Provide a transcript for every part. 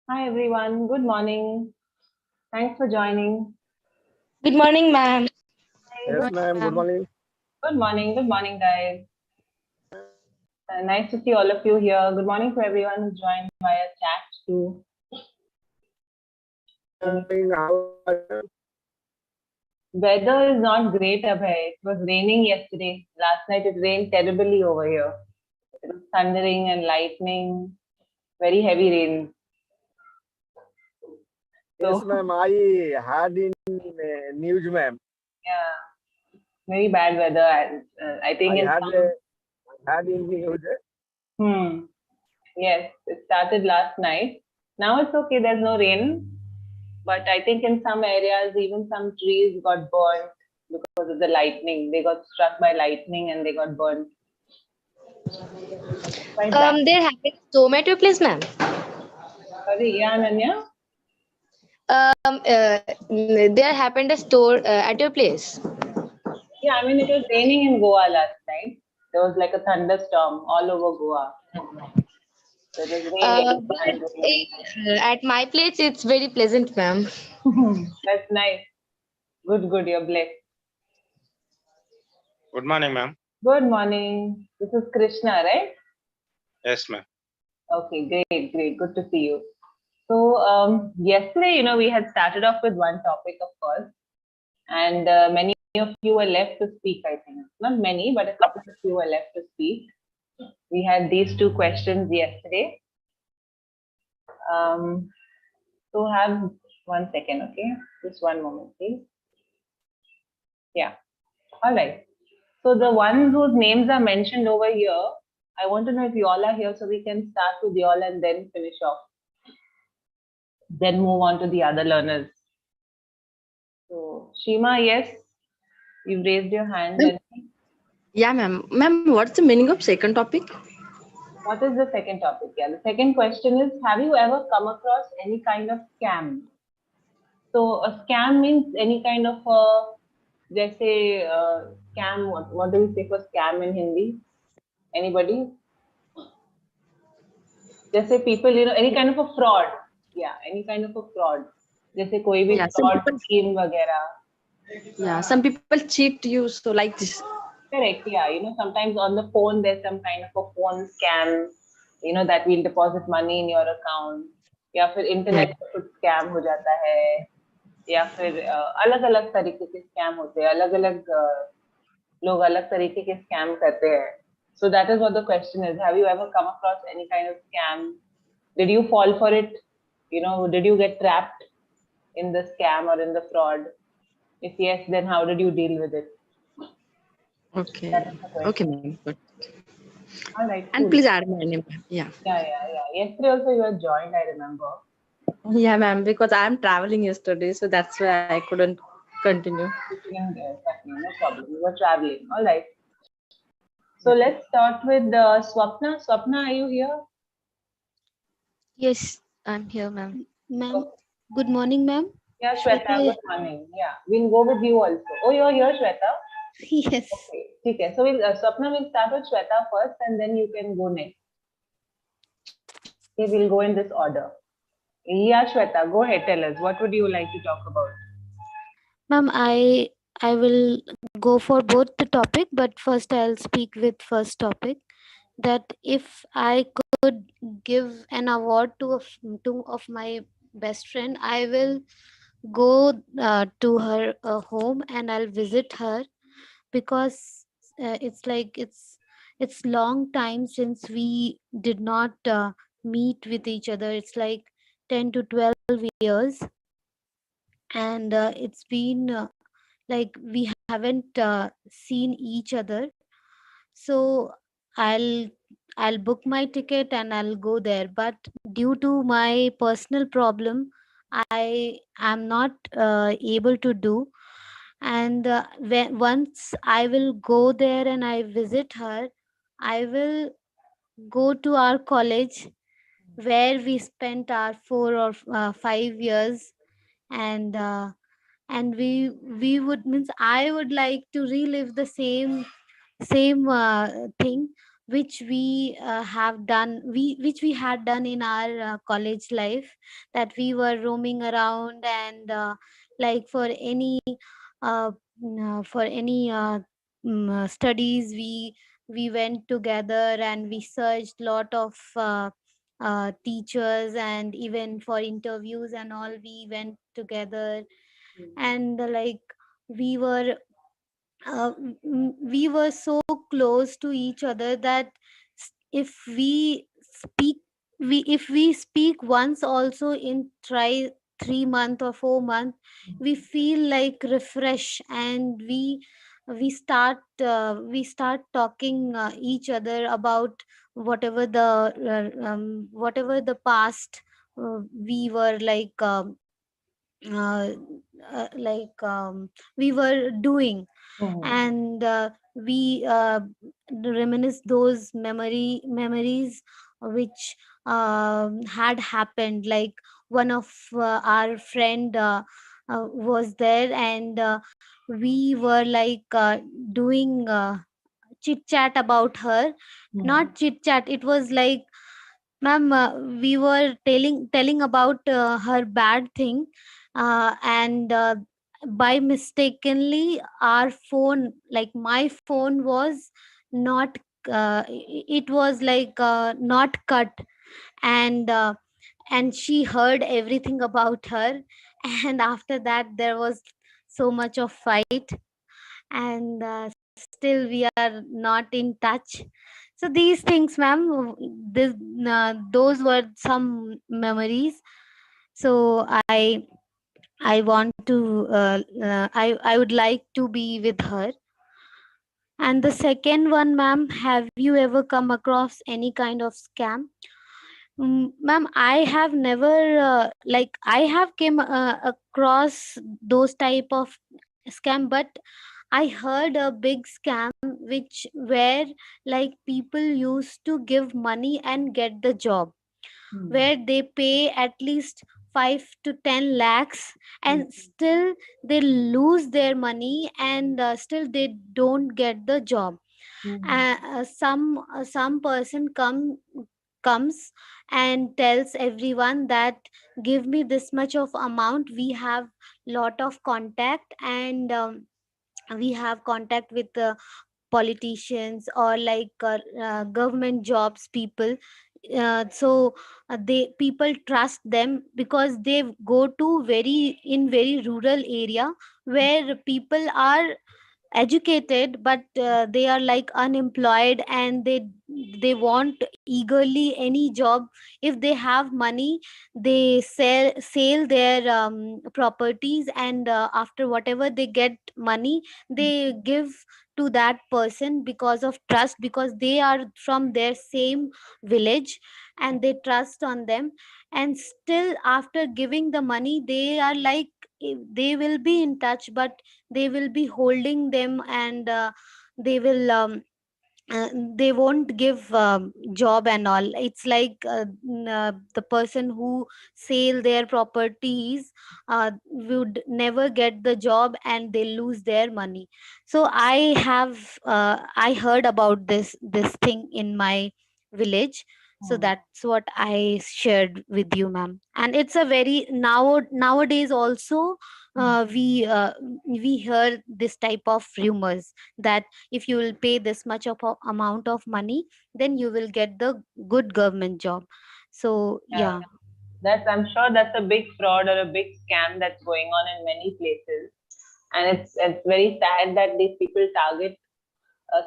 Hi everyone, good morning. Thanks for joining. Good morning, ma'am. Hi, Yes, ma'am. Good morning. good morning, guys. Nice to see all of you here. Good morning to everyone who joined via chat too. How are you? Weather is not great, Abhay. It was raining yesterday. Last night it rained terribly over here. It was thundering and lightning, very heavy rain. Yes, So ma'am. I had in news, ma'am. yeah, very bad weather. I think I in had some. had in news. Hmm. Yes, it started last night. Now it's okay. There's no rain. But I think in some areas, even some trees got burnt because of the lightning. They got struck by lightning and they got burnt. Quite bad. There happened a storm at your place, ma'am. Sorry, yeah, Ananya? There happened a storm at your place. Yeah, I mean, it was raining in Goa last night. There was like a thunderstorm all over Goa. So it was raining and raining. At my place, it's very pleasant, ma'am. That's nice. Good, good. You're blessed. Good morning, ma'am. Good morning. This is Krishna, right? Yes, ma'am. Okay, great, great. Good to see you. So, yesterday, we had started off with one topic, of course, and many of you were left to speak, I think. Not many, but a couple of you were left to speak. We had these two questions yesterday. So, have 1 second, okay? Just one moment, please. Yeah, all right. So, the ones whose names are mentioned over here, I want to know if you all are here so we can start with you all and then finish off. Then move on to the other learners. So, Shima, yes, you've raised your hand. Ma'am, And yeah, ma'am. Ma'am, what's the meaning of second topic? what is the second topic? Yeah, the second question is, have you ever come across any kind of scam? So a scam means any kind of let's say scam. What do we say for scam in Hindi? Anybody? Just say people, any kind of a fraud. Yeah, any kind of a fraud. जैसे कोई भी Yeah, some fraud people. scheme वगैरह. Yeah, some people cheat you. So like this. Correct. Yeah. Sometimes on the phone, there's some kind of a phone scam, that will deposit money in your account. या फिर Yeah. Internet पे कुछ scam हो जाता है या फिर अलग अलग तरीके के स्कैम होते हैं अलग अलग लोग अलग तरीके के स्कैम करते हैं so that is what the question is, have you ever come across any kind of scam? Did you fall for it? Did you get trapped in the scam or in the fraud? If yes, then how did you deal with it? Okay. That is the Okay, question. ma'am. Good. All right, And cool. please add my name. Yeah. Yeah. Yesterday also you had joined, I remember. Yeah, ma'am. Because I'm traveling yesterday, so that's why I couldn't continue. Exactly, no problem. You were traveling. All right. So Yeah. let's start with Swapna. Swapna, are you here? Yes, I'm here, ma'am. Ma'am, Okay. good morning, ma'am. Yeah, Shweta, Shweta, good morning. Yeah, we'll go with you also. Oh, you're here, Shweta? yes. Okay. Okay. So Swapna, we'll start with Shweta first and then you can go next. Okay, we'll go in this order. Yeah, Shweta, go ahead. Tell us. What would you like to talk about? Ma'am, I will go for both the topic, but first I'll speak with first topic that if I could give an award to to of my best friend, I will go to her home and I'll visit her because it's like it's long time since we did not meet with each other. It's like 10 to 12 years, and it's been like we haven't seen each other. So i'll I'll book my ticket and I'll go there, but due to my personal problem I am not able to do. And once I will go there and I visit her, I will go to our college where we spent our 4 or 5 years. And we would means I would like to relive the same thing, which we which we had done in our college life, that we were roaming around, and like uh, for any studies, we went together and we searched lot of teachers, and even for interviews and all we went together. And like we were we were so close to each other that if we speak if we speak once also in try 3 month or 4 month, we feel like refresh, and we start talking each other about whatever the past we were uh, we were doing. And we reminisce those memories which had happened. Like one of our friend was there, and we were doing chit chat about her. Not chit chat, it was like, ma'am, we were telling about her bad thing, and by mistakenly our phone, like my phone was not it was not cut, and she heard everything about her. And after that there was so much of fight, and still we are not in touch. So these things, ma'am, this, those were some memories. So I want to I would like to be with her. And the second one, ma'am, have you ever come across any kind of scam? Ma'am, I have never I have came across those type of scam, but I heard a big scam which where like people used to give money and get the job, where they pay at least 5 to 10 lakhs, and still they lose their money, and still they don't get the job. Some person comes and tells everyone that give me this much of amount, we have lot of contact, and we have contact with the politicians or government jobs people. So they people trust them because they go to very rural area where people are educated, but they are like unemployed, and they want eagerly any job. If they have money, they sell their properties, and after whatever they get money, they give to that person because of trust, because they are from their same village and they trust on them. And still after giving the money, they are like, they will be in touch, but they will be holding them, and they will they won't give job and all. It's like the person who sell their properties would never get the job, and they lose their money. So I heard about this thing in my village. So that's what I shared with you, ma'am. And it's a very nowadays also we hear this type of rumors that if you will pay this much of a amount of money, then you will get the good government job. So yeah. That's, I'm sure that's a big fraud or a big scam that's going on in many places. And it's very sad that these people target.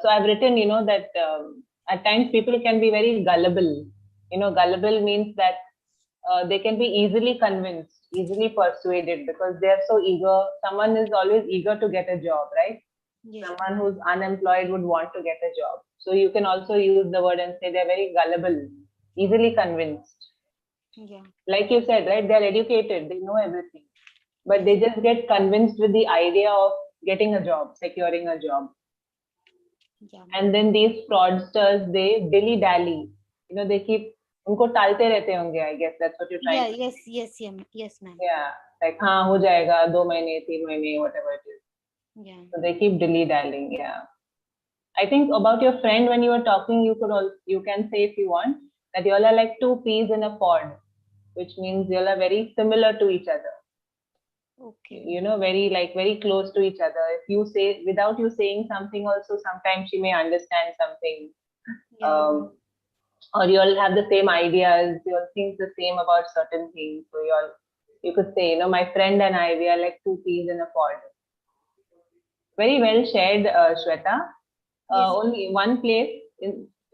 So I've written, that at times people can be very gullible. Gullible means that they can be easily convinced, easily persuaded, because they are so eager. Someone is always eager to get a job, right? Yes. Someone who's unemployed would want to get a job. So you can also use the word and say they're very gullible, easily convinced. Yeah. Like you said, right? They're educated, they know everything, but they just get convinced with the idea of getting a job, securing a job. Yeah. And then these fraudsters, they dilly dally. They keep उनको टालते रहते होंगे. I guess that's what you're trying Yeah. to Yes. Yes. Yeah. Yes, ma'am. Yeah, like हाँ हो जाएगा 2 महीने 3 महीने whatever it is. Yeah. So they keep dilly dallying. Yeah, I think about your friend when you were talking, you can say if you want that you all are like two peas in a pod, which means you all are very similar to each other. Okay. You know, very close to each other. If you say without you saying something, also sometimes she may understand something. Yeah. Or you all have the same ideas, you all think the same about certain things. So you could say, you know, my friend and I, we are like two peas in a pod. Very well shared, Shweta. Yes. Only one place.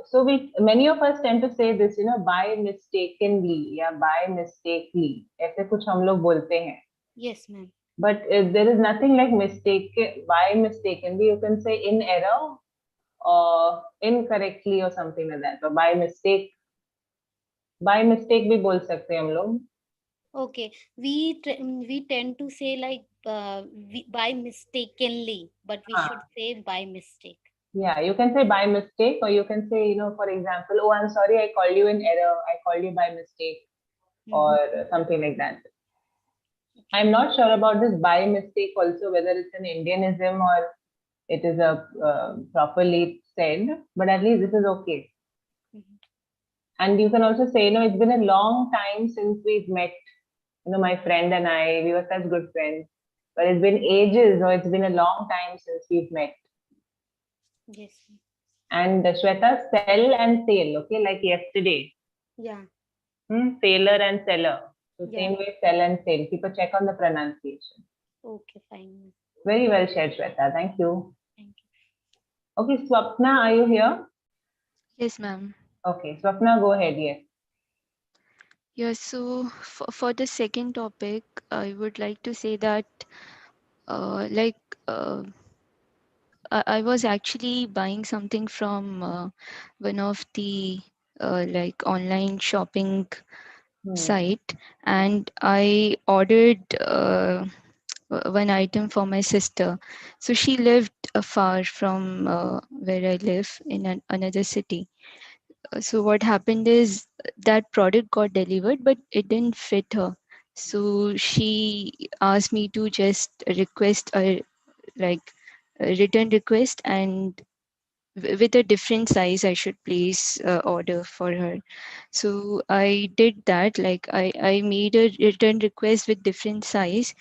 So many of us tend to say this, you know, by mistakenly, yeah, by mistakenly. ऐसे कुछ हम लोग बोलते हैं. Yes, ma'am. But there is nothing like mistake by mistakenly. You can say in error or incorrectly or something like that. Or by mistake भी बोल सकते हैं हम लोग. Okay. We tend to say like by mistakenly, but we Ah. should say by mistake. Yeah, you can say by mistake, or you can say, you know, for example, oh, I'm sorry, I called you in error. I called you by mistake, or something like that. I'm not sure about this by mistake also, whether it's an Indianism or it is a properly said, but at least this is okay. And you can also say, you know, it's been a long time since we've met. You know, my friend and I, we were such good friends, but it's been ages, or it's been a long time since we've met. Yes. And Shweta, sell and sale, okay, like yesterday. Yeah. Sailor and seller. So Yeah. same way, sell and sale. Keep a check on the pronunciation. Okay, fine. Very well shared, Shweta. Thank you. Thank you. Okay, Swapna, are you here? Yes, ma'am. Okay, Swapna, go ahead. Yes. Yes, so for the second topic, I would like to say that, like, I was actually buying something from one of the like online shopping site, and I ordered one item for my sister. So she lived far from where I live in another city. So what happened is that product got delivered, but it didn't fit her. So she asked me to just request a like a return request, and with a different size I should place order for her. So I did that. Like I made a return request with different size,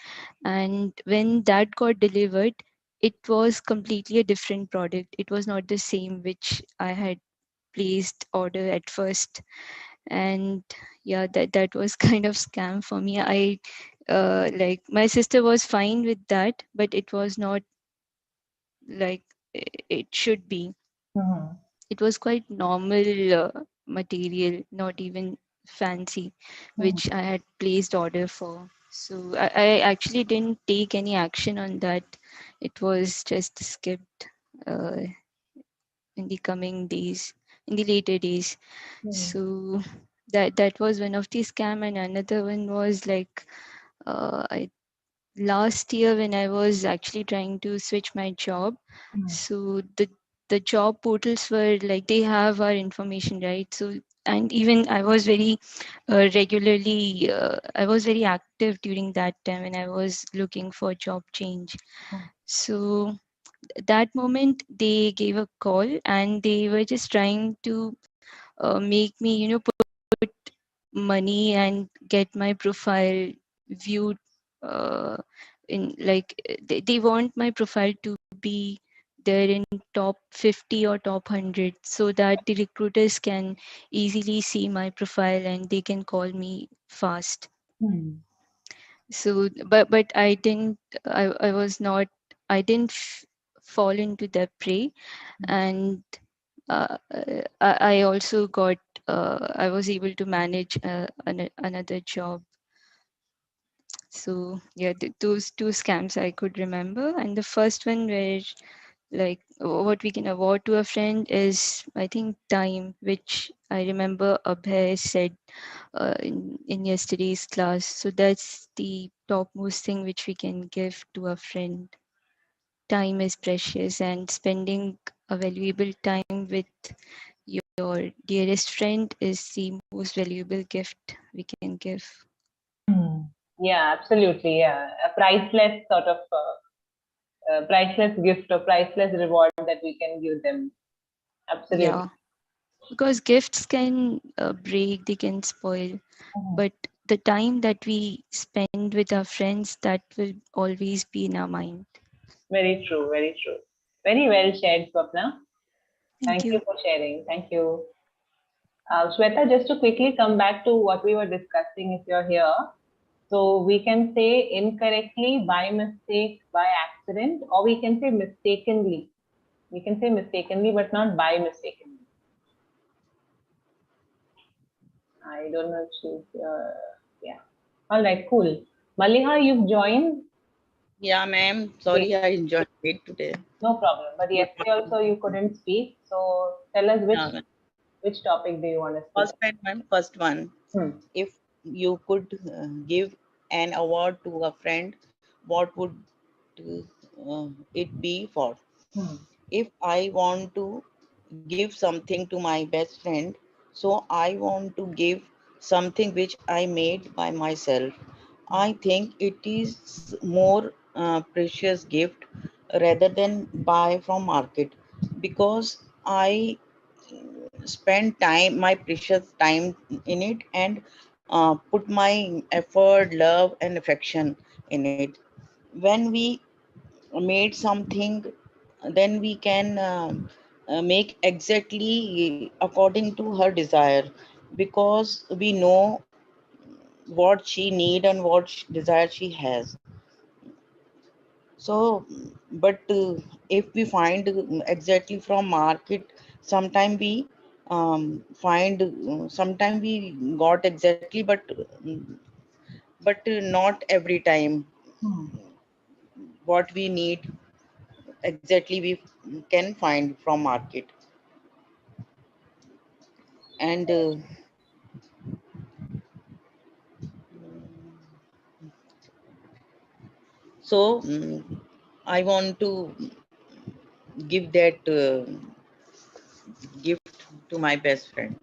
and when that got delivered, it was completely a different product. It was not the same which I had placed order at first. And yeah, that was kind of scam for me. I like my sister was fine with that, but it was not like it should be. It was quite normal material, not even fancy, which I had placed order for. So I actually didn't take any action on that. It was just skipped in the coming days, in the later days. So that was one of the scam, and another one was like last year when I was actually trying to switch my job. So the job portals were like, they have our information, right? So, and even I was very regularly I was very active during that time when I was looking for job change. So that moment they gave a call, and they were just trying to make me, you know, put money and get my profile viewed in like they want my profile to be there in top 50 or top 100, so that the recruiters can easily see my profile and they can call me fast. So but I was not, I didn't fall into that prey. And I also got I was able to manage another job. So yeah, those two scams I could remember. And the first one where like what we can award to a friend is, I think, time, which I remember Abhay said in yesterday's class. So that's the topmost thing which we can give to a friend. Time is precious, and spending a valuable time with your dearest friend is the most valuable gift we can give. Yeah, absolutely. Yeah, a priceless sort of priceless gift or priceless reward that we can give them. Absolutely. Yeah, because gifts can break, they can spoil, Mhm. but the time that we spend with our friends, that will always be in our mind. Very true, very true. Very well shared, Swapna. Thank Thank you you. for sharing. Thank you. Shweta, just to quickly come back to what we were discussing, if you're here. So we can say incorrectly, by mistake, by accident, or we can say mistakenly. We can say mistakenly, but not by mistakenly. I don't know if she's, yeah. All right, cool. Maliha, you've joined. Yeah, ma'am. Great. Sorry, I enjoyed it today. No problem. But Good yesterday also you couldn't speak. So tell us morning. which topic do you want to speak? First one, ma'am. First one. Hmm. If you could give an award to a friend, what would it be for? Hmm. If I want to give something to my best friend, so I want to give something which I made by myself. I think it is more precious gift rather than buy from market, because I spend time, my precious time in it, and put my effort, love, and affection in it. When we made something, then we can make exactly according to her desire, because we know what she need and what desire she has. So but if we find exactly from market, sometime we find sometime we got exactly, but not every time Hmm. what we need exactly we can find from market. And so I want to give that gift to my best friend.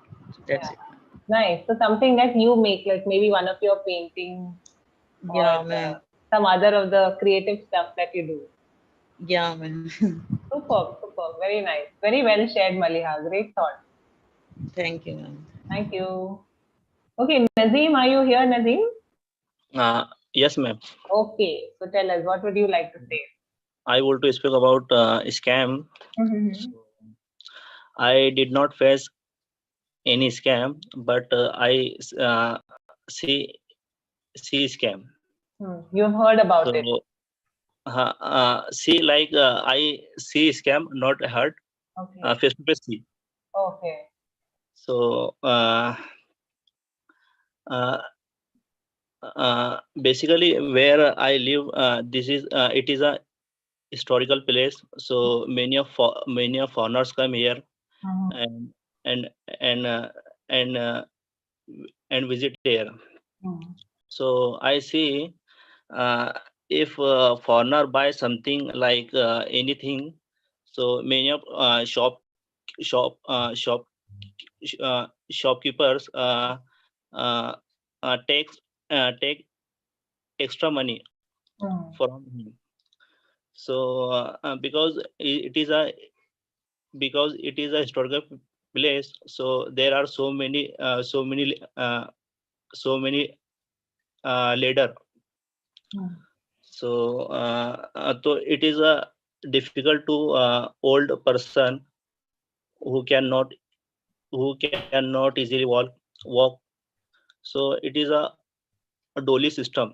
That's Yeah. it. Nice. So something that you make, like maybe one of your paintings or Yeah, man. some other of the creative stuff that you do. Yeah, man. Superb, superb. Very nice. Very well shared, Maliha. Great thought. Thank you, ma'am. Thank you. Okay, Nazim, are you here, Nazim? Uh, yes, ma'am. Okay. So tell us, what would you like to say? I want to speak about scam. Mm-hmm. So, I did not face any scam, but I see scam. You've heard about it. So see, like I see scam, not heard, Okay. face to face see. Okay. So uh, basically, where I live, this is it is a historical place. So many of foreigners come here Mm-hmm. and and and uh, and uh, and visit here. So I see if foreigner buy something like anything, so many of shop shopkeepers uh, take extra money Mm-hmm. from him. So because it is a historical place, so there are so many ladder. So it is a difficult to old person who cannot easily walk. So it is a dolly system.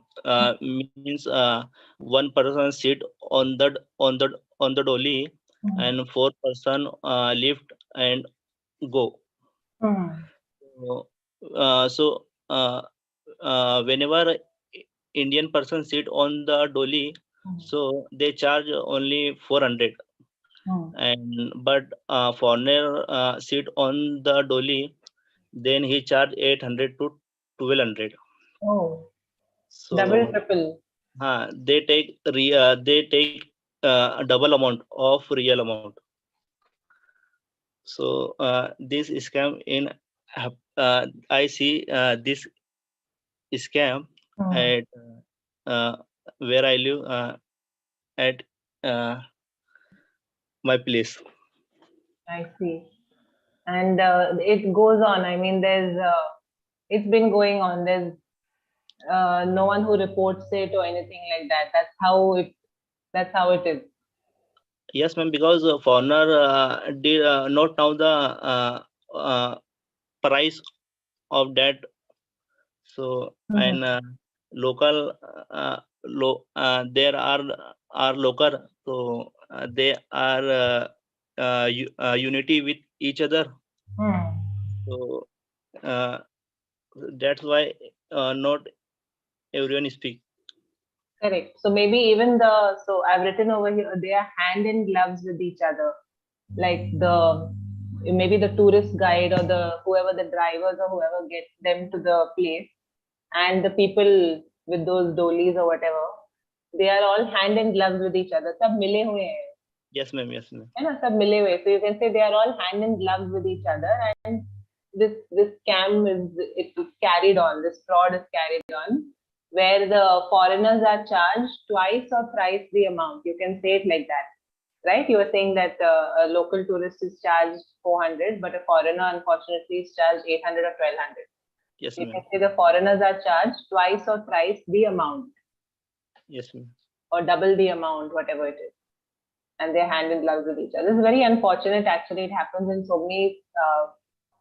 Means one person sit on the dolly, and four person lift and go. Mm-hmm. So, so whenever Indian person sit on the dolly, so they charge only 400, and but foreigner sit on the dolly, then he charge 800 to 1200. Oh, double, So triple. they take a double amount of real amount. So this scam in I see this scam Mm. at where I live at my place. I see. And it goes on. I mean, it's been going on. There's no one who reports it or anything like that. That's how it is. Yes, ma'am, because foreigner did not know the price of that. So and local there are local, so they are unity with each other. So that's why not everyone speak. Correct. So maybe so I've written over here, they are hand in gloves with each other. Like maybe the tourist guide or whoever the drivers or whoever gets them to the place, and the people with those dolies or whatever, they are all hand in gloves with each other. Sab mile hue hain. Yes, ma'am. Yes, ma'am. है ना, सब मिले हुए. So you can say they are all hand in gloves with each other, and this scam is carried on. This fraud is carried on, where the foreigners are charged twice or thrice the amount. You can say it like that, right? You were saying that a local tourist is charged 400, but a foreigner unfortunately is charged 800 or 1200. Yes, You ma'am. can say the foreigners are charged twice or thrice the amount, Yes, ma'am. or double the amount, whatever it is. And they're hand in gloves with each other. It's very unfortunate. Actually, it happens in so many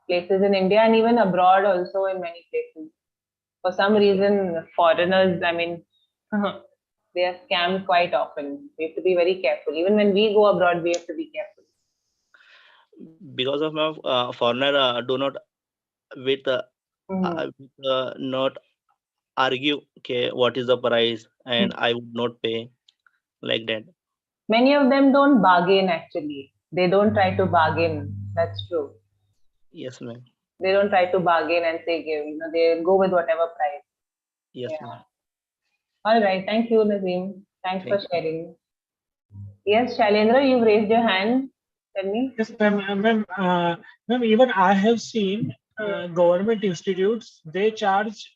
places in India and even abroad also in many places. For some reason, foreigners, I mean, they are scammed quite often. We have to be very careful. Even when we go abroad, we have to be careful. Because of my foreigner do not with not argue, okay, what is the price, and I would not pay like that. Many of them don't bargain actually. They don't try to bargain. That's true. Yes, ma'am. They don't try to bargain and say, they go with whatever price. Yes, Yeah. ma'am. All right. Thank you, Nazim. Thanks Thank for sharing. Yes, Shailendra, you've raised your hand. Tell me. Yes, ma'am. Ma'am, even I have seen government institutes, they charge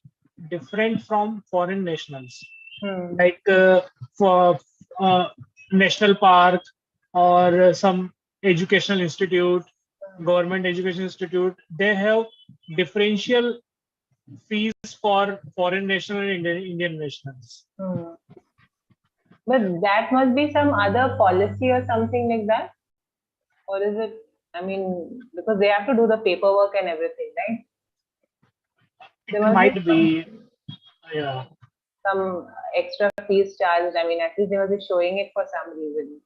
different from foreign nationals. Like for national park or some educational institute, government education institute, they have differential fees for foreign national and Indian nationals. But that must be some other policy or something like that. Or is it, I mean, because they have to do the paperwork and everything, right? It might be, yeah. Some extra fees charged. I mean, at least they must be showing it for some reason.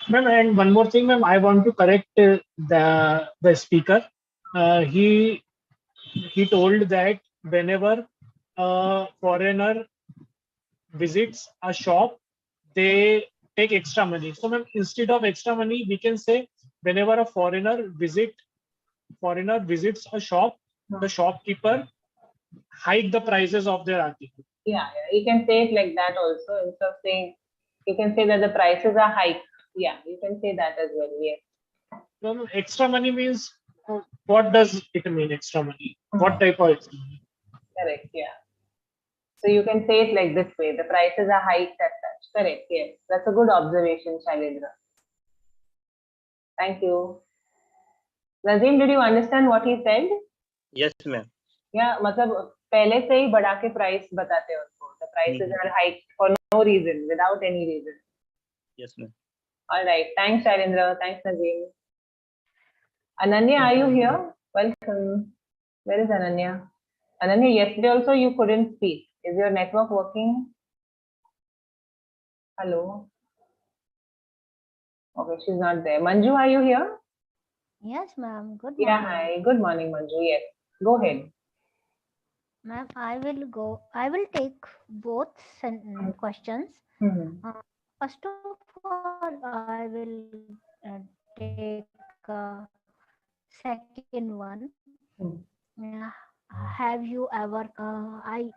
Ma'am, and one more thing, ma'am, I want to correct the speaker. He told that whenever a foreigner visits a shop, they take extra money. So, ma'am, instead of extra money, we can say whenever a foreigner visits a shop, the shopkeeper hike the prices of their article. Yeah, you can say it like that also. Instead of saying, you can say that the prices are hiked. Yeah, you can say that as well. Yes. So, extra money means, what does it mean, extra money? What type of extra money? Correct, yeah. So you can say it like this way, the prices are hiked as such. Correct, yes. That's a good observation, Shailendra. Thank you. Nazim, did you understand what he said? Yes, ma'am. Yeah, मतलब पहले से ही बढ़ा के price बताते हैं उनको. The prices are hiked for no reason, without any reason. Yes, ma'am. All right. Thanks, Shailendra. Thanks, Nazim. Ananya, are you here? Welcome. Where is Ananya? Ananya, yesterday also you couldn't speak. Is your network working? Hello? Okay, she's not there. Manju, are you here? Yes, ma'am. Good morning. Yeah, hi. Good morning, Manju. Yes. Go ahead. Ma'am, I will take both questions. First of all, I will take second one. Have you ever, I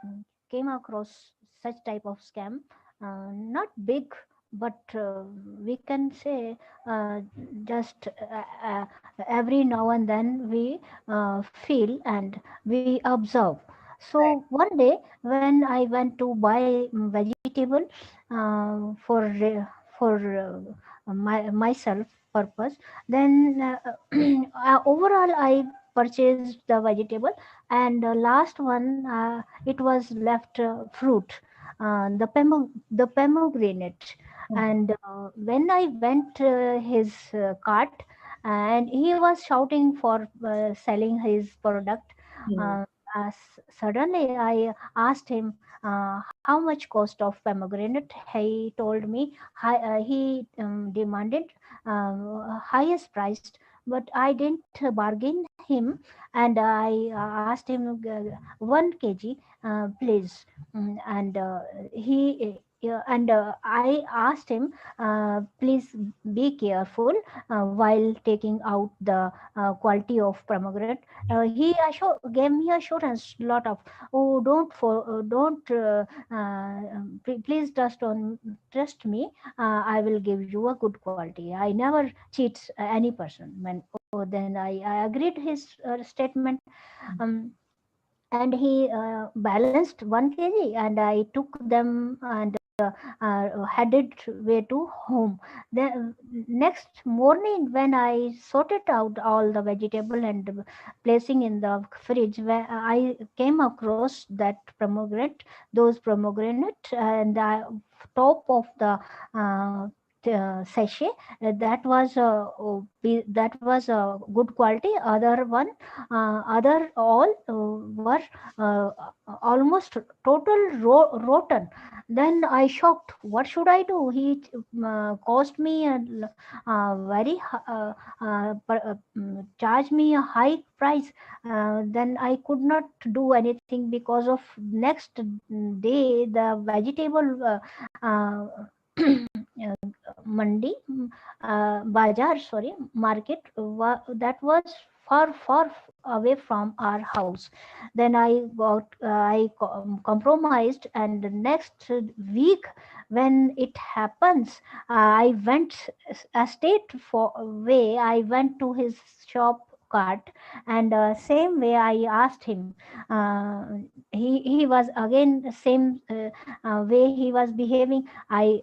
came across such type of scam, not big, but we can say just every now and then we feel and we observe. So one day when I went to buy vegetable for myself purpose, then overall I purchased the vegetable, and last one it was left fruit, the pomegranate. And when I went his cart, and he was shouting for selling his product, uh, suddenly I asked him how much cost of pomegranate. He told me he demanded highest priced, but I didn't bargain him, and I asked him 1 kg, please. And I asked him, please be careful while taking out the quality of pomegranate. He gave me assurance lot of, oh, please trust me, I will give you a good quality. I never cheat any person. Then I agreed his statement. um, and he balanced 1 kg, and I took them and headed way to home. The next morning, when I sorted out all the vegetable and placing in the fridge, where I came across that pomegranate, those pomegranate, and the top of the sachet, that was a good quality. Other all were uh, almost total rotten. Then I shocked. What should I do? He cost me a charged me a high price. Then I could not do anything, because of next day the vegetable uh, mandi, bazaar, sorry, market, that was far away from our house. Then I compromised, and the next week when it happens, I went a state for way. I went to his shop cart, and same way I asked him. uh, he was again the same way he was behaving. I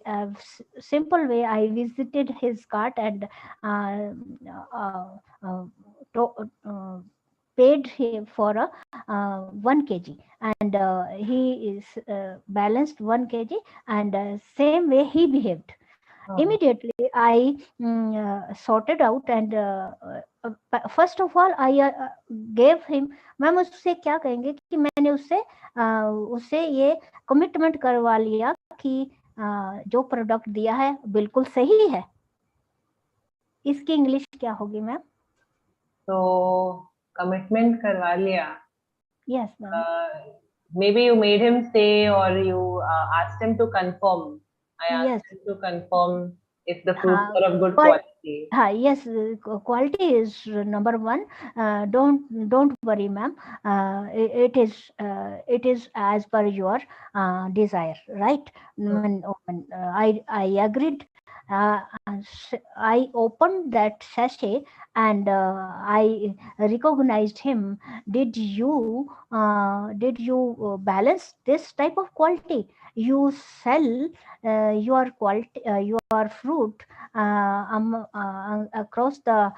simple way I visited his cart, and uh, uh, uh, to, uh, paid him for a 1 kg, and he is balanced 1 kg, and same way he behaved. Immediately I sorted out, and first of all I gave him. Ma'am उससे क्या कहेंगे कि मैंने उससे ये commitment करवा लिया कि जो प्रोडक्ट दिया है बिल्कुल सही है. इसकी इंग्लिश क्या होगी मैम? So commitment करवा लिया. Yes, ma'am. Maybe you made him stay, or you asked him to confirm. I asked him to confirm if the fruits are of good quality. Yes, quality is number one. Don't worry, ma'am. It is as per your desire, right? I agreed. I opened that sachet, and I recognized him. Did you balance this type of quality? You sell your quality, your fruit across the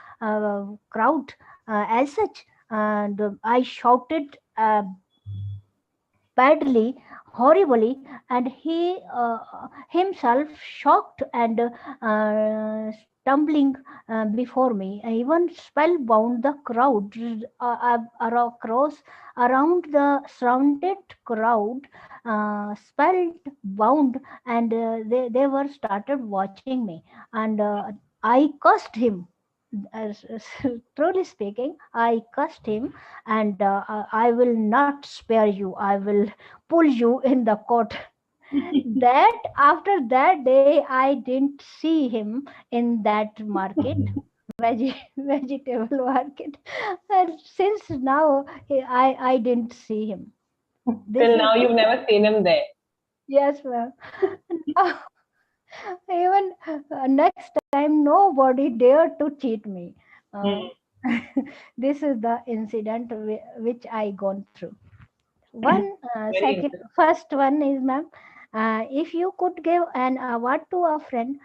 crowd as such. And I shouted badly, horribly, and he himself shocked and stumbling before me, even spellbound the crowd around the surrounded crowd, spellbound, and they were started watching me, and I cursed him. Truly speaking, I cursed him, and I will not spare you. I will pull you in the court. That after that day, I didn't see him in that market, vegetable market. And since now, I didn't see him. Till now, you've never seen him there. Yes, ma'am. Even next time, nobody dare to cheat me. This is the incident which I gone through. One Very second, interesting. first one is, ma'am, if you could give an award to a friend,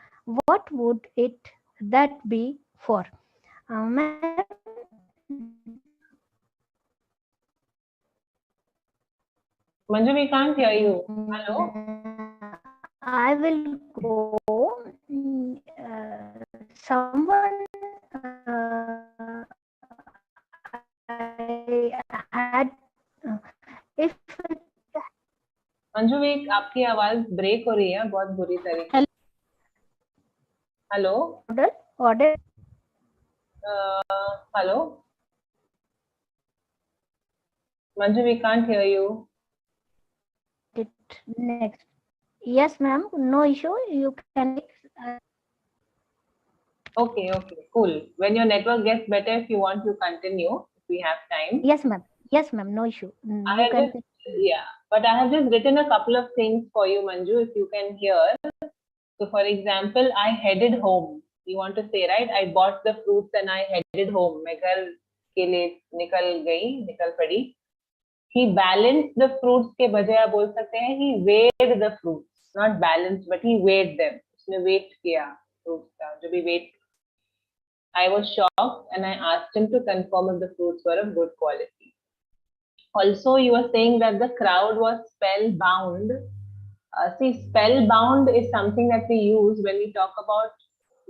what would it that be for? Ma'am, Manju, we can't hear you. Hello? I will go. Someone I had, if Manju एक आपकी आवाज break हो रही है बहुत बुरी तरीके से. Hello order hello Manju we can't hear you. it next. Yes, ma'am. No issue. You can. Okay, cool. When your network gets better, if you want to continue, if we have time. Yes, ma'am. Yes, ma'am. No issue. I have just, but I have just written a couple of things for you, Manju, if you can hear. So, for example, I headed home. You want to say, right? I bought the fruits and I headed home. मैं घर के लिए निकल पड़ी. He balanced the fruits के बजाय आप बोल सकते हैं he weighed the fruits, not balanced, but he weighed them. उसने weight किया fruits का, जो भी weight. I was shocked and I asked him to confirm if the fruits were of good quality. Also, you were saying that the crowd was spellbound. See, spellbound is something that we use when we talk about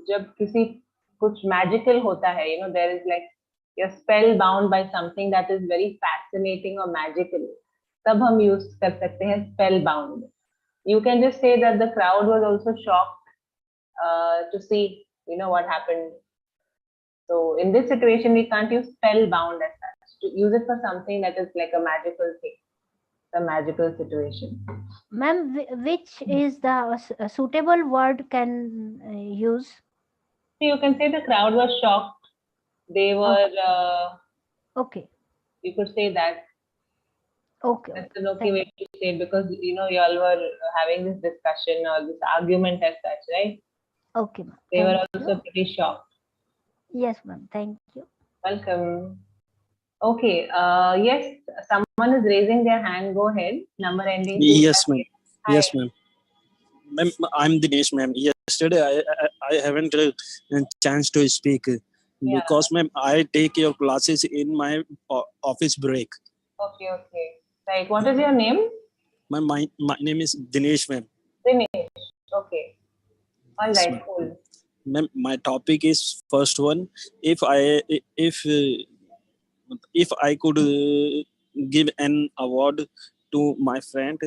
जब किसी कुछ magical होता है, you know, there is like you're spellbound by something that is very fascinating or magical. तब हम use कर सकते हैं spellbound. You can just say that the crowd was also shocked to see, you know, what happened. So in this situation, we can't use spellbound as such. To use it for something that is like a magical thing, a magical situation. Ma'am, which is the suitable word can use? You can say the crowd was shocked. They were. Okay. You could say that. Okay. That's an okay way to say it because you know you all were having this discussion or this argument as such, right? Okay, ma'am. They were also pretty shocked. Yes, ma'am. Thank you. Welcome. Okay. Yes, someone is raising their hand. Go ahead. Number ending. Yes, ma'am. Yes, ma'am. Ma'am, I'm Dinesh, ma'am. Yesterday, I haven't a chance to speak because, ma'am, I take your classes in my office break. Okay. Right. What is your name? My name is Dinesh, ma'am. Dinesh. Okay. All Yes, right. Cool. Ma'am, my topic is first one. If I could give an award to my friend,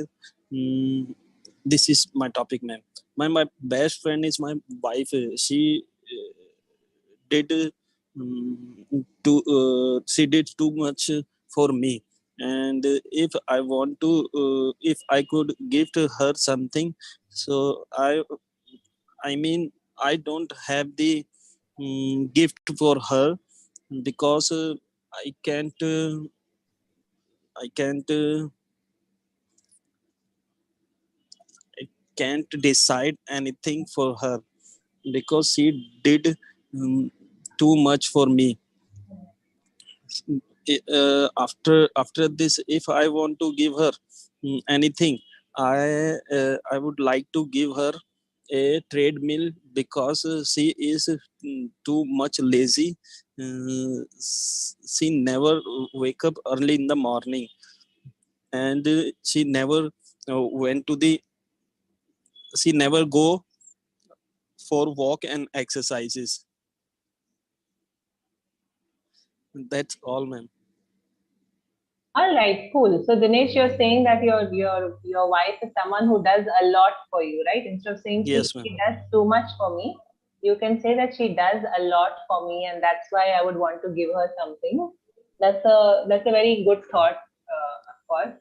this is my topic, ma'am. My best friend is my wife. She did she did too much for me, and if I want to, if I could give to her something, so I mean I don't have the gift for her because I can't decide anything for her because she did too much for me. After this, if I want to give her anything, I would like to give her a treadmill because she is too much lazy. She never wake up early in the morning, and she never she never go for walk and exercises. That's all, ma'am. All right, cool. So Dinesh, you're saying that your wife is someone who does a lot for you, right? Instead of saying Yes, she does too much for me, you can say that she does a lot for me, and that's why I would want to give her something. That's a very good thought, of course.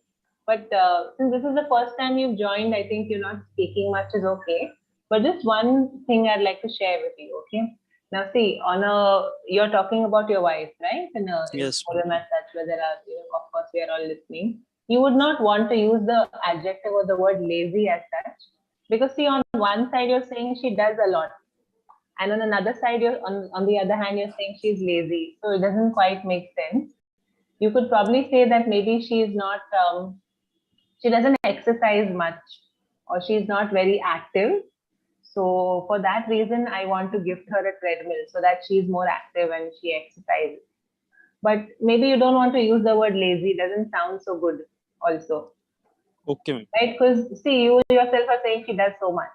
But since this is the first time you've joined, I think you're not speaking much is okay. But just one thing I'd like to share with you, okay? Now, see, you're talking about your wife, right? Yes. Forum as such, where there are, of course, we are all listening. You would not want to use the adjective or the word lazy as such, because see, on one side you're saying she does a lot, and on another side, on the other hand, you're saying she's lazy. So it doesn't quite make sense. You could probably say that maybe she's not, she doesn't exercise much, or she's not very active. So for that reason, I want to gift her a treadmill so that she's more active and she exercises. But maybe you don't want to use the word lazy, doesn't sound so good also. Okay, ma'am. Right? Because see, you yourself are saying she does so much.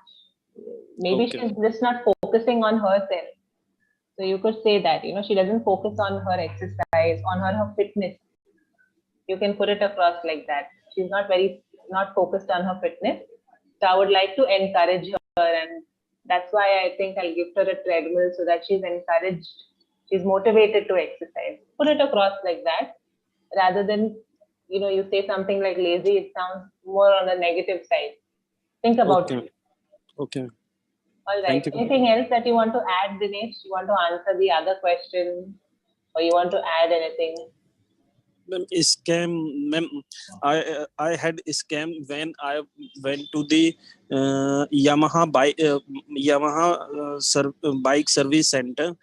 Maybe Okay. she's just not focusing on herself. So you could say that, she doesn't focus on her exercise, on her fitness. You can put it across like that. She's not focused on her fitness. So I would like to encourage her, and that's why I think I'll gift her a treadmill so that she's encouraged, she's motivated to exercise. Put it across like that, rather than, you say something like lazy, it sounds more on the negative side. Think about Okay. it. Okay. All right. Thank you. Anything else that you want to add, Dinesh? You want to answer the other question, or you want to add anything? Ma'am, scam, ma'am, I had a scam when I went to the Yamaha bike service center.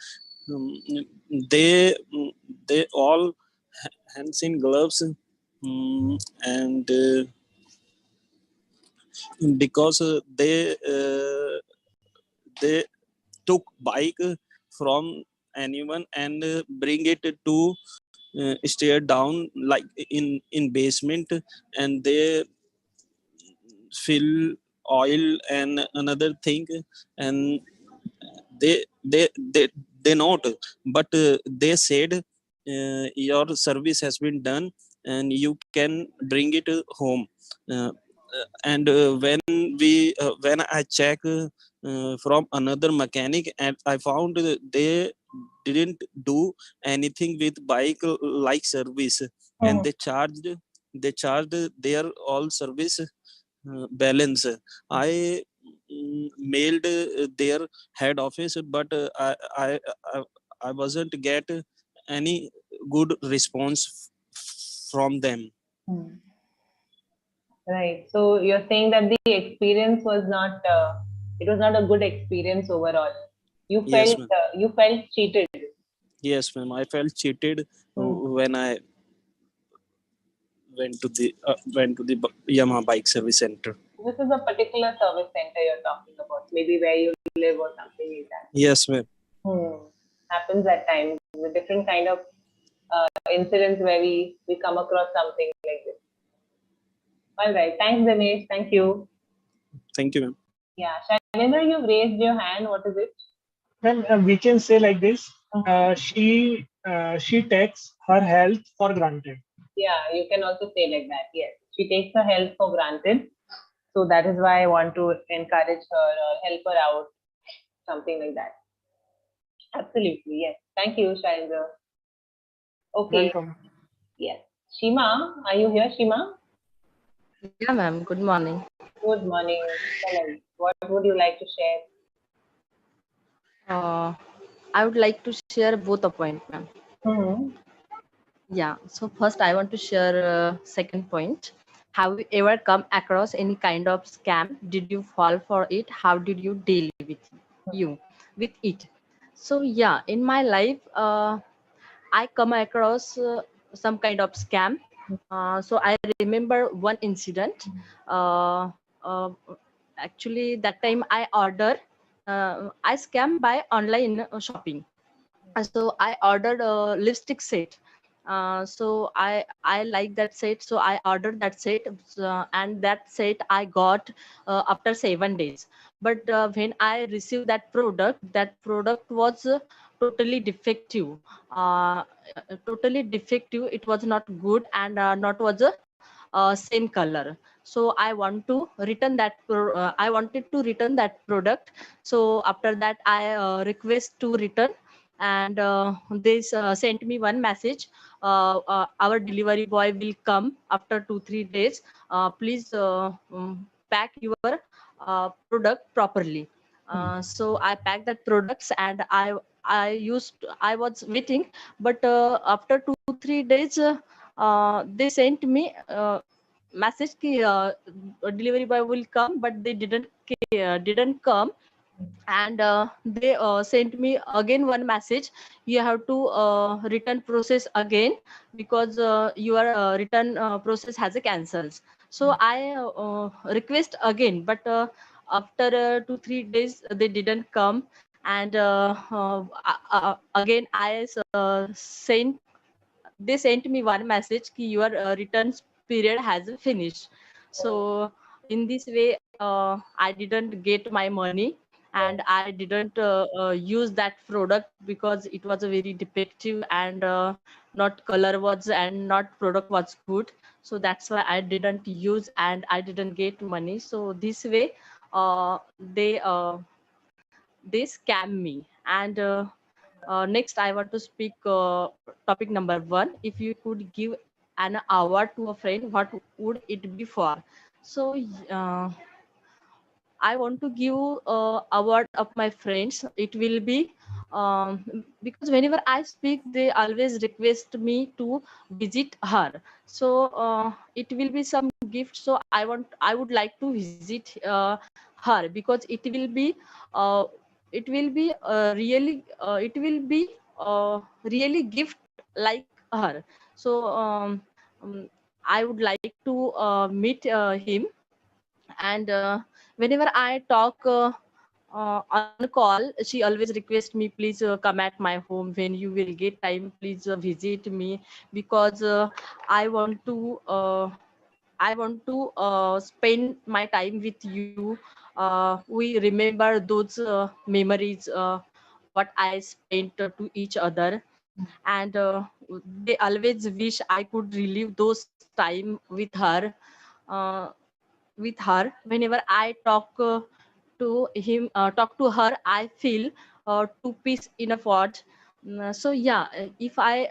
They all hands in gloves, and because they took bike from anyone and bring it to stair down like in basement, and they fill oil and another thing, and they they they they not, but they said your service has been done and you can bring it home. And when I check from another mechanic, and I found they didn't do anything with bike like service, and they charged their all service balance. I mailed their head office, but I wasn't get any good response from them. Right. So you're saying that the experience was not, it was not a good experience overall. You Yes, felt, ma'am. you felt cheated. Yes, ma'am. I felt cheated when I went to the Yamaha bike service center. This is a particular service center you're talking about, maybe where you live or something like that. Yes, ma'am. Happens at times with different kind of incidents where we come across something like this. All right. Thanks, Dinesh. Thank you. Thank you, ma'am. Yeah. Shailendra, you've raised your hand. What is it? Then we can say like this: she takes her health for granted. Yeah, you can also say like that. Yes, she takes her health for granted. So that is why I want to encourage her or help her out, something like that. Absolutely, yes. Thank you, Shailendra. Okay. Welcome. Yes. Shima, are you here, Shima? Yeah, ma'am. Good morning. Good morning. Tell us, what would you like to share? I would like to share both a point, ma'am. Yeah. So first, I want to share second point. Have you ever come across any kind of scam? Did you fall for it? How did you deal with it? So yeah, in my life, I come across some kind of scam. So I remember one incident. Actually, that time I scam by online shopping. So I ordered a lipstick set. So I like that set, so I ordered that set, and that set I got after 7 days. But when I received that product was totally defective. Totally defective. It was not good, and not was a same color. So I wanted to return that product. So after that I request to return, and they sent me one message. Our delivery boy will come after 2-3 days. Please pack your product properly. So I packed that products, and I was waiting, but after 2-3 days they sent me message ki delivery boy will come, but they didn't come. and they sent me again one message. You have to return process again because your return process has a cancels. So I request again, but after 2 3 days they didn't come, and again I sent they sent me one message ki your return period has finished. So in this way I didn't get my money, and I didn't use that product because it was a very defective, and not color was and not product was good. So that's why I didn't use and I didn't get money. So this way uh, they uh, they scam me. And next I want to speak topic number 1. If you could give an award to a friend, what would it be for? So uh, I want to give award of my friends. It will be because whenever I speak, they always request me to visit her. So it will be some gift. So I would like to visit her because uh, it will be really gift like her. So I would like to meet him. And whenever I talk on call, she always requests me, please come at my home when you will get time, please visit me, because I want to spend my time with you. We remember those memories what I spent to each other. And they always wish I could relive those time uh, with her. Whenever I talk to her, I feel two peace in a pot. So yeah, if I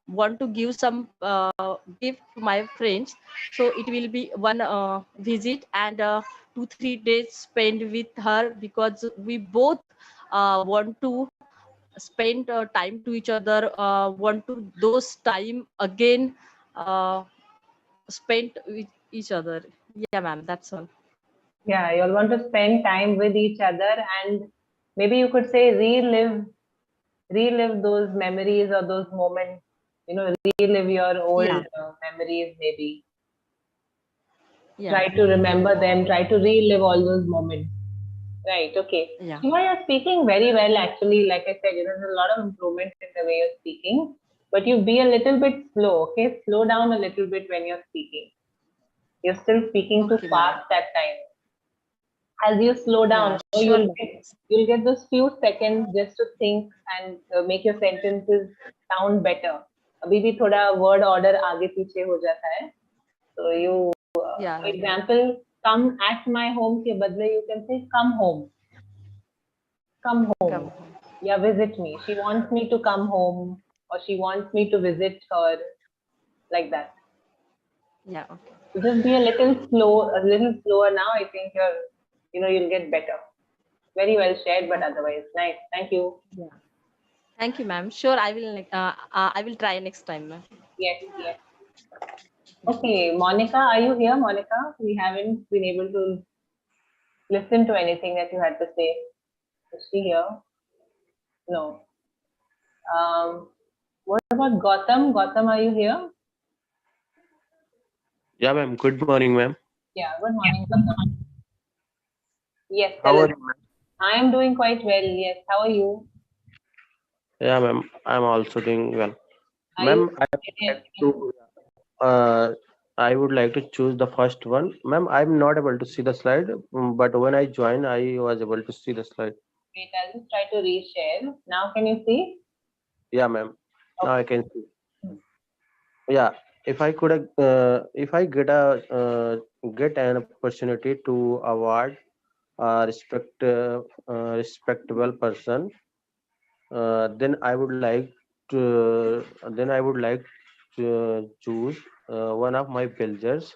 want to give some gift to my friends, so it will be one visit and 2 3 days spent with her, because we both want to spend time to each other, want to those time again uh, spent with each other. Yeah, ma'am, that's all. Yeah, you'll want to spend time with each other, and maybe you could say relive those memories or those moments, relive your old Yeah, memories, maybe. yeah, Try to remember them, try to relive all those moments. Right, okay. yeah. Shiva, you're speaking very well, actually. Like I said, there's a lot of improvement in the way you're speaking, but you be a little bit slow, okay? Slow down a little bit when you're speaking. You're still speaking too Okay, ma'am. fast that time. As you slow down, Yeah, sure, ma'am. you'll get those few seconds just to think and make your sentences sound better. अभी भी थोड़ा word order आगे पीछे हो जाता है. So you, Yeah, for example, come at my home के बदले you can say come home. Come home. come home. Yeah, visit me. She wants me to come home, or she wants me to visit her, like that. Yeah, okay. So just be a little slower now. I think you'll get better. Very well shared, but otherwise, nice. Thank you. Yeah. Thank you, ma'am. Sure, I will try next time, ma'am. Yes, yes. Okay, Monica, are you here, Monica? We haven't been able to listen to anything that you had to say. Is she here? No. What about Gautam? Gautam, are you here? Yeah, ma'am. Good morning, ma'am. Yeah, good morning, Gautam. Yes, How tell are us. you, ma'am? I am doing quite well. Yes, how are you? Yeah, ma'am. I'm also doing well. Are you? Ma'am, uh, I would like to choose the first one. Ma'am, I'm not able to see the slide, but when I joined, I was able to see the slide. Wait, I'll just try to reshare. Now, can you see? Yeah, ma'am. Now I can see. Hmm. Yeah, if I get an opportunity to award a respectable person, then I would like to choose one of my villagers.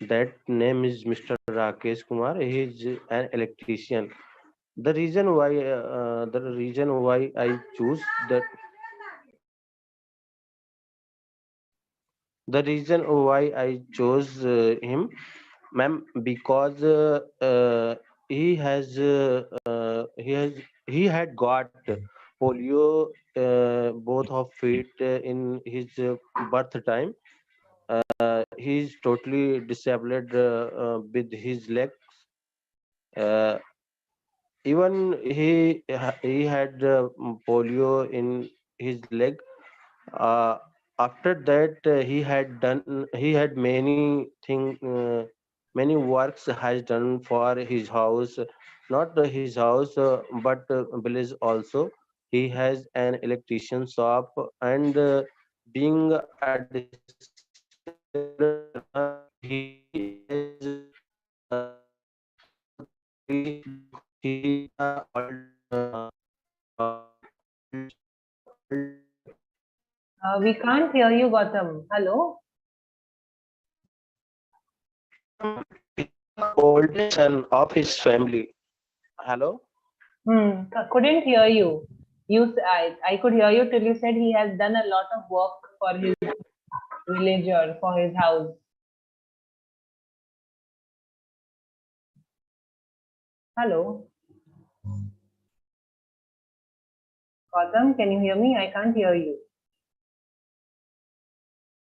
That name is Mr. Rakesh Kumar. He is an electrician. The reason why I choose that the reason why I chose him, ma'am, because he has he had got polio both of feet in his birth time. He's totally disabled with his legs. Uh, Even he had polio in his leg. Uh, After that, he had many works has done for his house, not his house, but village also. He has an electrician shop, and being a disabled he is totally he is a We can't hear you, Gautam. Hello? oldest son of his family. Hello? Couldn't hear you. I could hear you till you said he has done a lot of work for his village or for his house. Hello? Gautam, can you hear me? I can't hear you.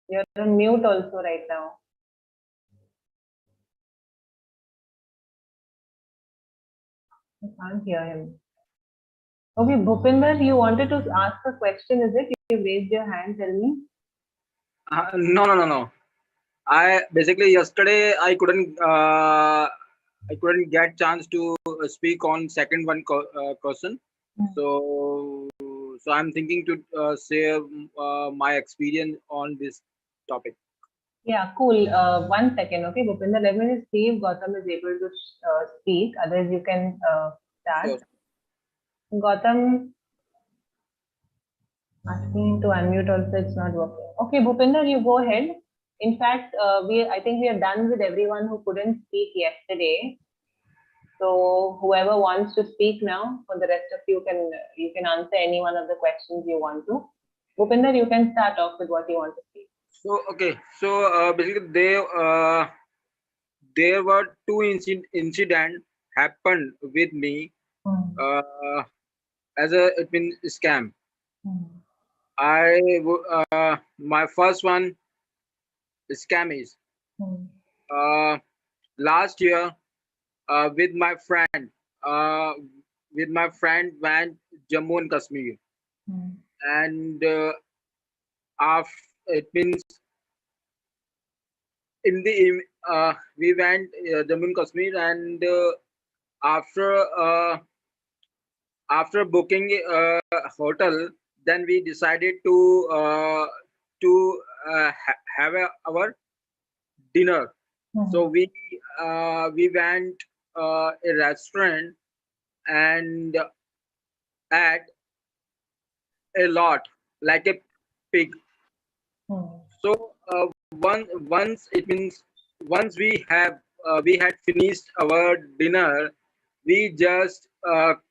You're on mute also right now. I can't hear him. Okay, Bhupinder, you wanted to ask a question, is it? You raised your hand, tell me. No. I basically yesterday I couldn't get chance to speak on second one question. So I'm thinking to share my experience on this topic. Yeah, cool. 1 second, okay, Bhupinder, let me just see if Gautam is able to speak. Otherwise, you can start. Sure. Gautam, asking him to unmute also, it's not working. Okay, Bhupinder, you go ahead. In fact, I think we are done with everyone who couldn't speak yesterday. So whoever wants to speak now, for the rest of you can answer any one of the questions you want to. Bhupinder, you can start off with what you want to speak. So okay, so basically there were two incident happened with me as it been scam. My first one scam is last year with my friend went Jammu and Kashmir, and it means in the we went Jammu and Kashmir, and after booking a hotel, then we decided to have our dinner. So we went a restaurant and ate a lot like a pig. So once it means once we had finished our dinner, we just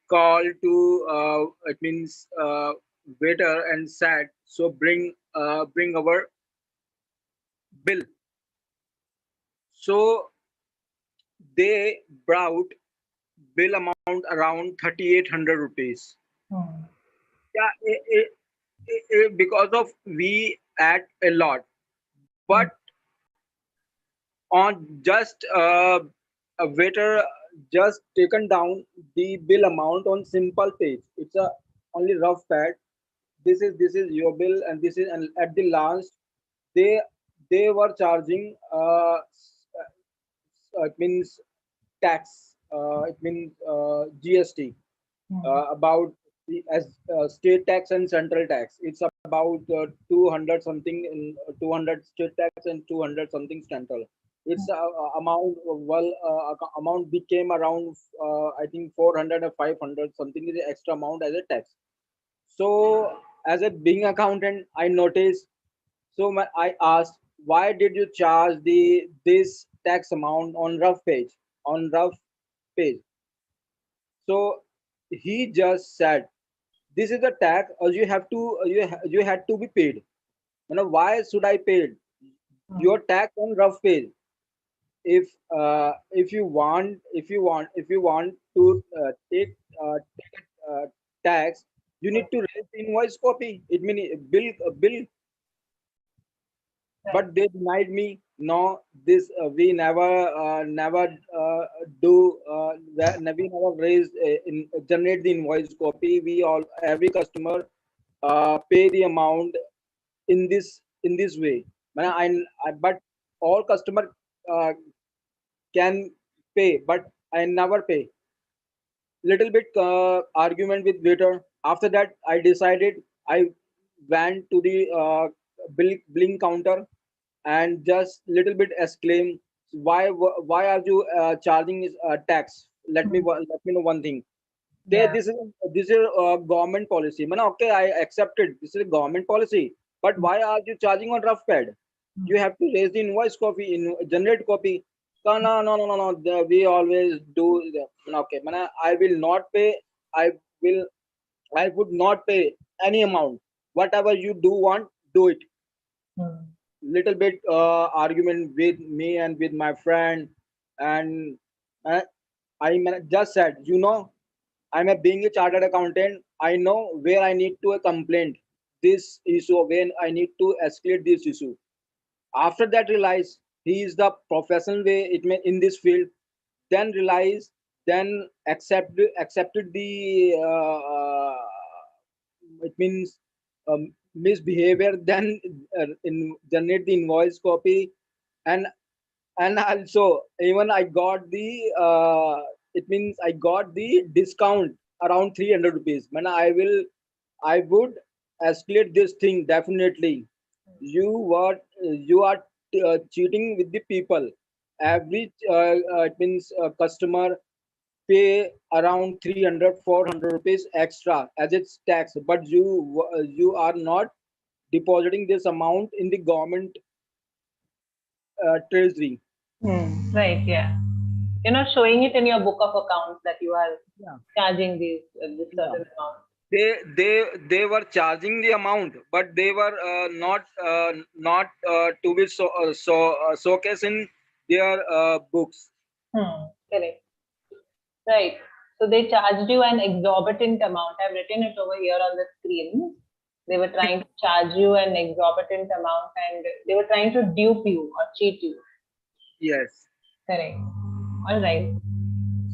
called to it means waiter and said, so bring our bill. So they brought bill amount around 3,800 rupees. Yeah, because of we ate a lot, but on just a waiter just taken down the bill amount on simple page. It's a only rough pad. This is your bill, and this is, and at the last they were charging it means tax. It means GST about the as state tax and central tax. It's about 200 something in 200 state tax and 200 something central. Its amount became around I think 400 or 500 something is the extra amount as a tax. So as a being accountant, I noticed. So I asked, why did you charge this tax amount on rough page? On rough page. So he just said, this is a tax, or you have to you had to be paid. Why should I pay your tax on rough page? if you want to take tax, you need to raise the invoice copy. It means bill, but they denied me. No, this we never do. We never raise generate the invoice copy. We all every customer pay the amount in this way. But all customer uh, can pay, but I never pay. Little bit argument with waiter. After that, I decided I went to the billing counter and just little bit exclaim, why are you charging this tax? Let me know one thing. Yeah. This is a government policy. Man, okay, I accepted. This is a government policy. But why are you charging on rough pad? You have to raise the invoice copy, generate copy. No. We always do. Okay, man, I will not pay. I will. I would not pay any amount. Whatever you do want, do it. Little bit argument with me and with my friend, and just said, I'm being a chartered accountant. I know where I need to complain this issue, when I need to escalate this issue. After that, realize he is the professional way it may in this field. Then realize, then accepted the it means misbehavior. Then generate the invoice copy, and also even I got the it means I got the discount around 300 rupees. Man, I would escalate this thing definitely. You are cheating with the people. Every it means customer pay around 300 400 rupees extra as its tax, but you are not depositing this amount in the government treasury. Right, yeah. You're not showing it in your book of accounts that you are charging this certain amount. They were charging the amount, but they were not to be showcased in their books. Correct. Right. So they charged you an exorbitant amount. I've written it over here on the screen. They were trying to charge you an exorbitant amount, and they were trying to dupe you or cheat you. Yes. Correct. All right.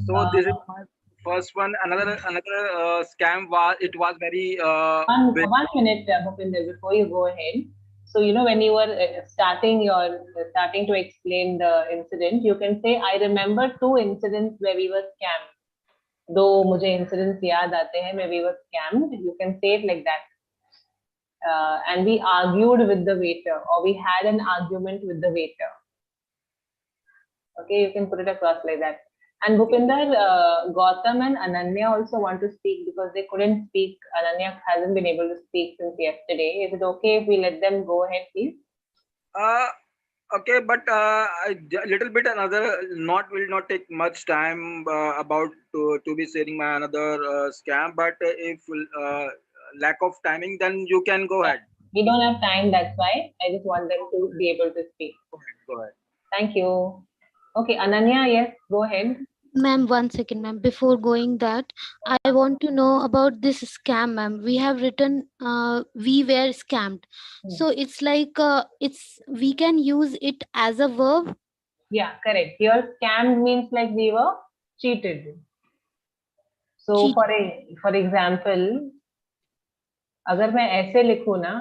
So this is my first one. Another scam was very One minute, Bhupinder, before you go ahead. So, when you were starting to explain the incident, you can say, I remember 2 incidents where we were scammed. Though mujhe incidents yaad aate hain where we were scammed, you can say it like that. And we argued with the waiter, or we had an argument with the waiter. Okay, you can put it across like that. And Bhupinder, Gautam and Ananya also want to speak because they couldn't speak. Ananya hasn't been able to speak since yesterday. Is it okay if we let them go ahead, please? Okay, but a little bit another will not take much time about to be sharing my another scam. But if lack of timing, then you can go ahead. We don't have time, that's why. I just want them to be able to speak. Go ahead. Thank you. Okay, Ananya, yes, go ahead. Ma'am, 1 second, ma'am. Before going that, I want to know about this scam, ma'am. We have written we were scammed. So it's like we can use it as a verb. Yeah, correct. Here, scammed means like we were cheated. So for example, अगर मैं ऐसे लिखूं ना,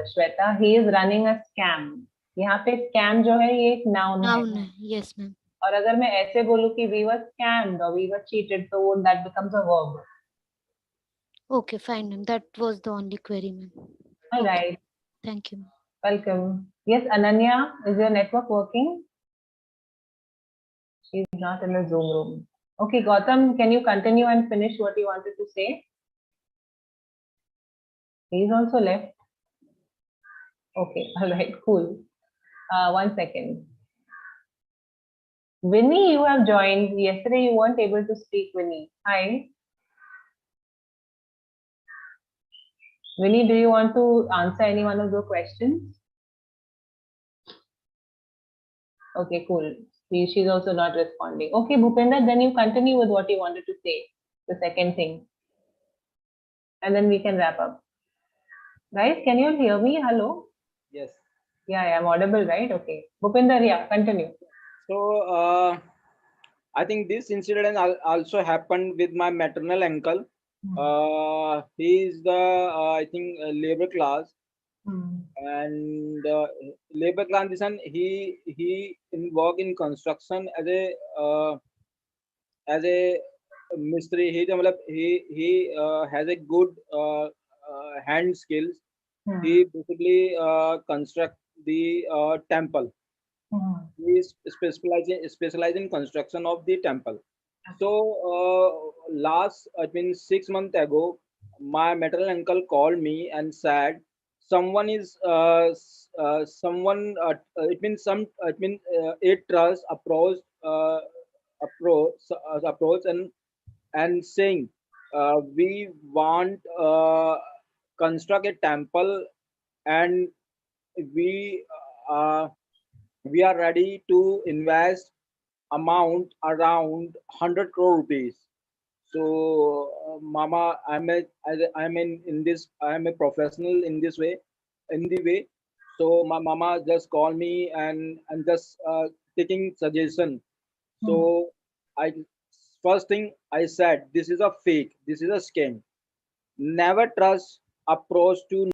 Shweta, he is running a scam. यहाँ पे scam जो है ये एक noun है. Yes, ma'am. और अगर मैं ऐसे बोलूं कि we were scammed or we were cheated, तो that becomes a verb. Okay, fine, ma'am. That was the only query, ma'am. All right. Thank you, ma'am. Welcome. Yes, Ananya, is your network working? She's not in the Zoom room. Okay, Gautam, can you continue and finish what you wanted to say? He's also left. Okay, all right, cool. 1 second. Winnie, you have joined. Yesterday you weren't able to speak, Winnie. Hi. Winnie, do you want to answer any one of the questions? Okay, cool. She's also not responding. Okay, Bhupender, then you continue with what you wanted to say, the second thing. And then we can wrap up. Guys, can you all hear me? Hello? Yes. Yeah, I'm audible, right? Okay. Bhupender, yeah, continue. So I think this incident also happened with my maternal uncle. He is the I think labor class, and labor class. Listen, he work in construction as a mystery. He has a good hand skills. He basically construct the temple. He is specializing in construction of the temple. So last, I mean, 6 months ago, my maternal uncle called me and said someone is someone it means some it means a trust approach and saying we want construct a temple, and we uh, we are ready to invest amount around 100 crore rupees. So mama, I'm in this, I'm a professional in this way, in the way. So my mama just called me and just taking suggestion. So I first thing I said, this is a fake, this is a scam. Never trust approach to